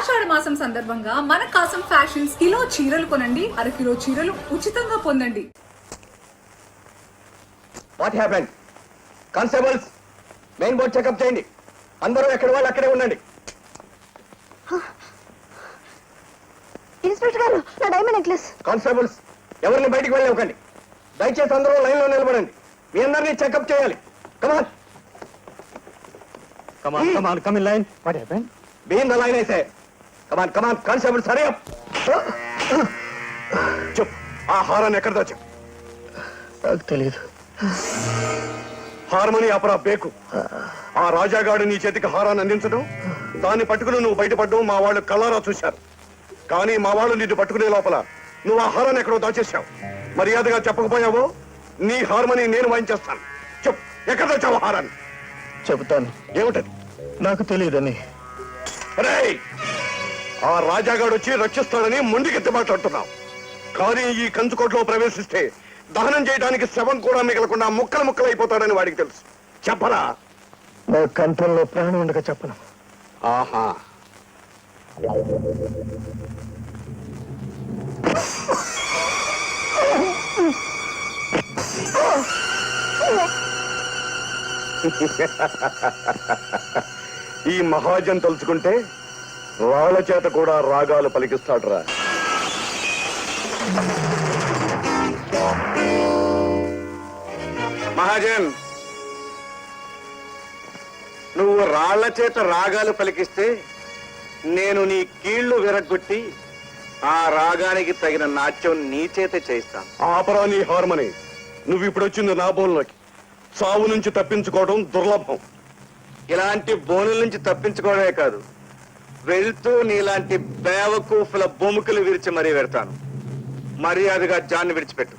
ఆషాఢ మాసం సందర్భంగా మన కాసం ఫ్యాషన్స్ కిలో చీరలు కొనండి, అరకిలో చీరలు ఉచితంగా పొందండి. What happened? Constables, main board checkup చేయండి. అందరూ ఎక్కడ వాళ్ళు అక్కడే ఉండండి. ఇన్స్పెక్టర్ గారు, నా డైమండ్ నెక్లెస్. కానిస్టేబుల్స్, ఎవరిని బయటికి వెళ్ళనివ్వకండి. దయచేసి అందరూ లైన్ లో నిలబడండి. మీ అందరినీ చెకప్ చేయాలి. Come on come on come on come in line. What happened? Be in the line I say. Come on come on constables, hurry up. చెప్పు, ఆ హారాన్ని ఎక్కడ దాచావు? నాకు తెలియదు. హార్మోని అపరా బేకు. ఆ రాజాగాడు నీ చేతికి హారాన్ని అందించడం, దాన్ని పట్టుకుని నువ్వు బయటపడ్డం మా వాళ్ళు కళ్ళారా చూశారు. కానీ మా వాళ్ళు నిన్ను పట్టుకునే లోపల నువ్వు ఆ హారాన్ని ఎక్కడో దాచేశావు. మర్యాదగా చెప్పకపోయావో నీ హార్మోని నేను వాయించేస్తాను. చెప్పు, ఎక్కడ దాచావు హారాన్ని? చెబుతాను. ఏమిటది? నాకు తెలియదని. రేయ్, ఆ రాజాగాడు వచ్చి రక్షిస్తాడని మొండికెత్తి మాట్లాడుతున్నావు. కానీ ఈ కంచుకోట్లో ప్రవేశిస్తే దహనం చేయడానికి శవం కూడా మిగలకుండా ముక్కలు ముక్కలు అయిపోతాడని వాడికి తెలుసు. చెప్పరా? నా కంఠంలో ప్రాణం ఉండగా చెప్పను. ఆహా, ఈ మహాజన్ తలుచుకుంటే రాళ్ల చేత కూడా రాగాలు పలికిస్తాడురా. మహాజన్, నువ్వు రాళ్ల చేత రాగాలు పలికిస్తే నేను నీ కీళ్లు విరగ్గొట్టి ఆ రాగానికి తగిన నాట్యం నీ చేత చేయిస్తాను. ఆపరా నీ హార్మోని. నువ్వు ఇప్పుడు వచ్చింది నా బోన్లోకి. సావు నుంచి తప్పించుకోవడం దుర్లభం. ఇలాంటి బోనుల నుంచి తప్పించుకోవడమే కాదు, వెళ్తూ నీలాంటి బేవకూఫుల బొముకలు విరిచి మరీ పెడతాను. మర్యాదగా జాన్ని విడిచిపెట్టు.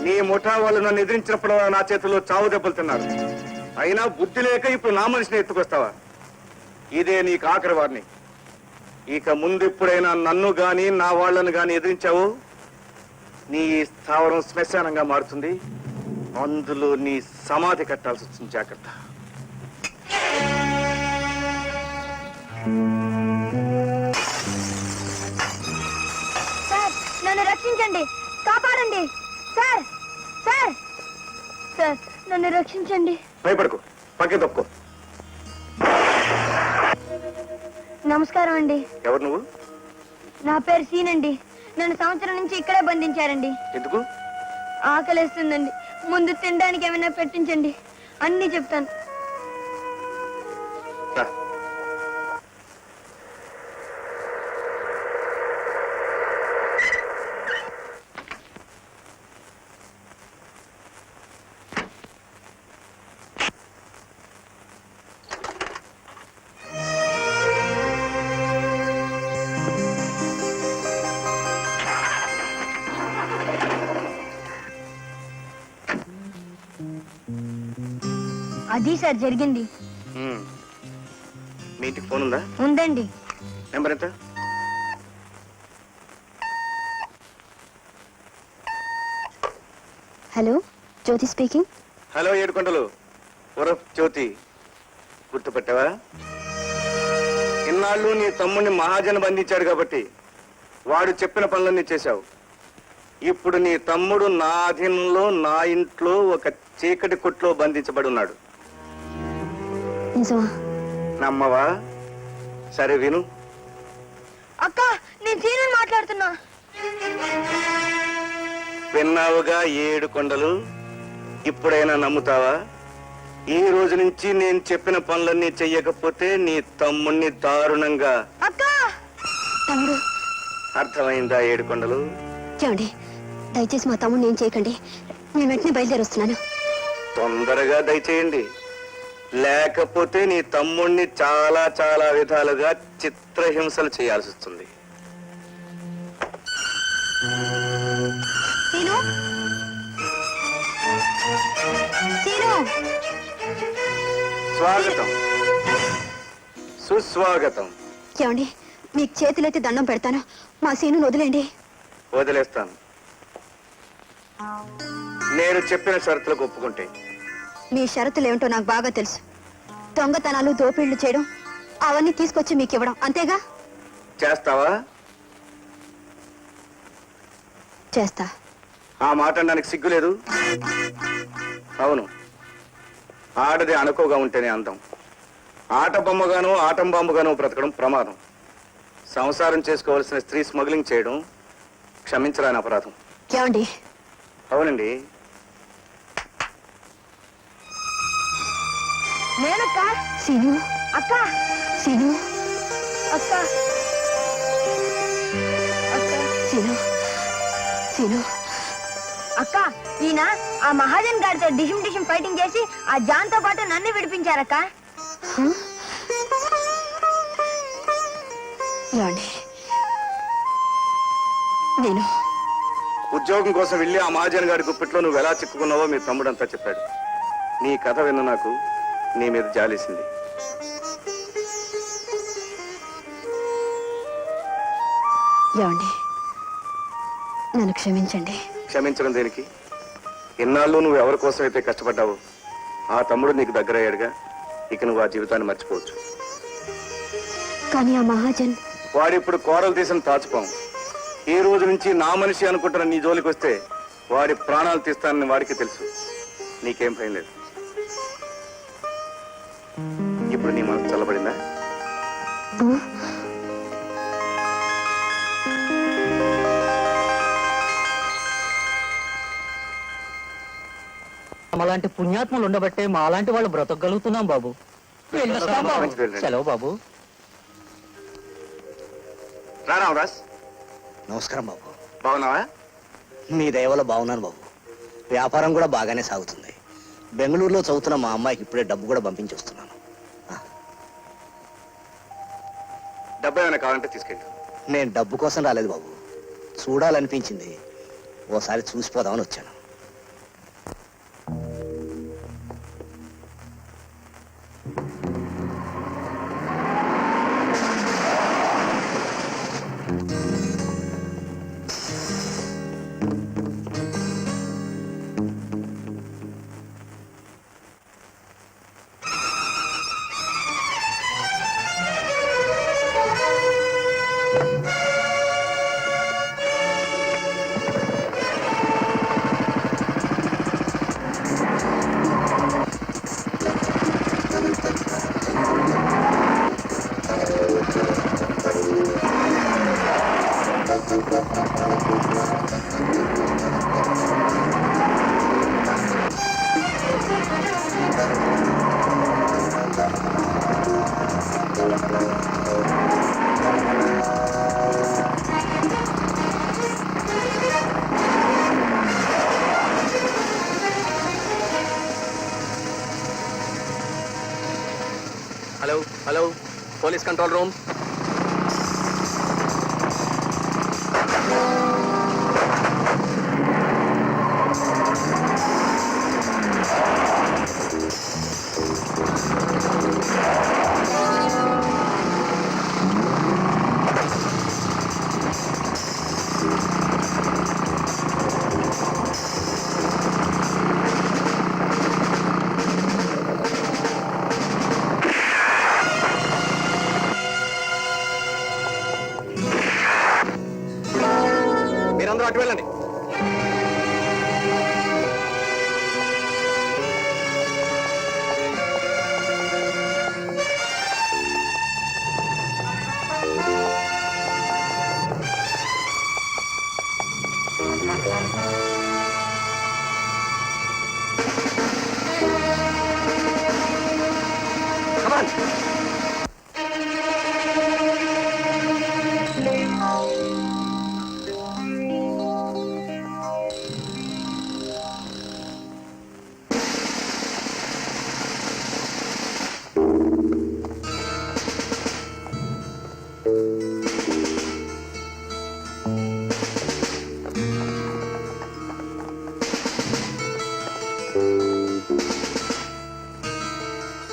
నీ ముఠా వాళ్ళు నన్ను ఎదిరించినప్పుడు నా చేతిలో చావు దెబ్బలు తిన్నారు. అయినా బుద్ధి లేక ఇప్పుడు నా మనిషిని ఎత్తుకొస్తావా? ఇదే నీకు ఆఖరి వారిని. ఇక ముందు ఎప్పుడైనా నన్ను గాని నా వాళ్లను గాని ఎదిరించావు, నీ స్థావరం శ్మశానంగా మారుతుంది. అందులో నీ సమాధి కట్టాల్సి వచ్చింది. జాగ్రత్త. సార్, నన్ను రక్షించండి, కాపాడండి. సార్ సార్ సార్, నన్ను రక్షించండి. భయపడకు, పక్కే తప్పుకో. నమస్కారం అండి. ఎవరు నువ్వు? నా పేరు సీనండి. నన్ను సంవత్సరం నుంచి ఇక్కడే బంధించారండి. ఎందుకు? ఆకలేస్తుందండి. ముందు తినడానికి ఏమైనా పెట్టించండి, అన్నీ చెప్తాను. అది సార్ జరిగింది. మీ ఇంటికి ఫోన్ ఉందా? ఉందండి. నెంబర్ ఎంత? హలో, జ్యోతి స్పీకింగ్. హలో ఏడుకొండలు, ఉరఫ్ జ్యోతి. గుర్తుపెట్టావా? ఇన్నాళ్ళు నీ తమ్ముడిని మహాజన్ బంధించాడు కాబట్టి వాడు చెప్పిన పనులన్నీ చేశావు. ఇప్పుడు నీ తమ్ముడు నా అధీనంలో నా ఇంట్లో ఒక చీకటి కొట్లో బంధించబడి ఉన్నాడు. నిజమా? నమ్మవా? సరే విను. అక్క, నేను సీను మాట్లాడుతున్నా. విన్నావుగా ఏడుకొండలు, ఇప్పుడైనా నమ్ముతావా? ఈ రోజు నుంచి నేను చెప్పిన పనులన్నీ చెయ్యకపోతే నీ తమ్ముణ్ణి దారుణంగా. అక్క! తమ్ముడు, అర్థమైందా ఏడుకొండలు? చూడండి, దయచేసి మా తమ్ముడిని ఏం చేయకండి. నేను వెంటనే బయలుదేరి వస్తున్నాను. తొందరగా దయచేయండి, లేకపోతే నీ తమ్ముణ్ణి చాలా చాలా విధాలుగా చిత్రహింసలు చేయాల్సి వస్తుంది. సీను, సీను, స్వాగతం, సుస్వాగతం. ఏమండి, మీకు చేతులైతే దండం పెడతాను. మా సీను వదిలేండి. వదిలేస్తాను, నేను చెప్పిన షరతులకు ఒప్పుకుంటే. మీ షరతులు ఏమిటో నాకు బాగా తెలుసు. దొంగతనాలు, దోపిళ్లు చేయడం, అవన్నీ తీసుకొచ్చి మీకు ఇవ్వడం, అంతేగా? చేస్తావా? చేస్తా. ఆ మాట అనడానికి సిగ్గులేదు? అవును, ఆడది అనుకోగా ఉంటేనే అందం. ఆట బొమ్మగానో ఆటం బాంబుగానో బ్రతకడం ప్రమాదం. సంసారం చేసుకోవాల్సిన స్త్రీ స్మగ్లింగ్ చేయడం క్షమించరాని అపరాధం. ఏమండి? అవునండి. నేనక్క. సీను, అక్క. సీను, అక్క. అక్క. సీను, సీను, అక్క. ఈయన ఆ మహాజన్ గారితో డిషం డిషం ఫైటింగ్ చేసి ఆ జాన్ తో పాటు నన్ను విడిపించారక్క. ఏమండి, నేను ఉద్యోగం కోసం వెళ్ళి ఆ మహాజన్ గారి గుప్పిట్లో నువ్వు ఎలా చిక్కుకున్నావో మీ తమ్ముడంతా చెప్పాడు. నీ కథ విన్న నాకు నీ మీద జాలేసింది. ఏమండి, నన్ను క్షమించండి. క్షమించడం దేనికి? ఇన్నాళ్ళు నువ్వు ఎవరి కోసం అయితే కష్టపడ్డావు ఆ తమ్ముడు నీకు దగ్గరయ్యాడుగా. ఇక నువ్వు ఆ జీవితాన్ని మర్చిపోవచ్చు. కానీ ఆ మహాజన్ వాడిప్పుడు కోరలు తీసిన తాచుపాం. ఈ రోజు నుంచి నా మనిషి అనుకుంటున్న నీ జోలికి వస్తే వాడి ప్రాణాలు తీస్తానని వాడికి తెలుసు. నీకేం భయం లేదు. ఇప్పుడు నీ మనసు చల్లబడిందా? అలాంటి పుణ్యాత్మలు ఉండబట్టే మా అలాంటి వాళ్ళు బ్రతకగలుగుతున్నాం బాబు. వెళ్ళొస్తాం బాబు. సెలవు బాబు. రారామరాజ్, నమస్కారం బాబు. బాగున్నావా? మీ దయవల్ల బాగున్నాను బాబు. వ్యాపారం కూడా బాగానే సాగుతుంది. బెంగళూరులో చదువుతున్న మా అమ్మాయికి ఇప్పుడే డబ్బు కూడా పంపించి వస్తున్నాను. డబ్బు ఏమైనా కావాలంటే తీసుకెళ్ళి. నేను డబ్బు కోసం రాలేదు బాబు, చూడాలనిపించింది. ఓసారి చూసిపోదామని వచ్చాను. Hello hello, police control room.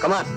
కమాన్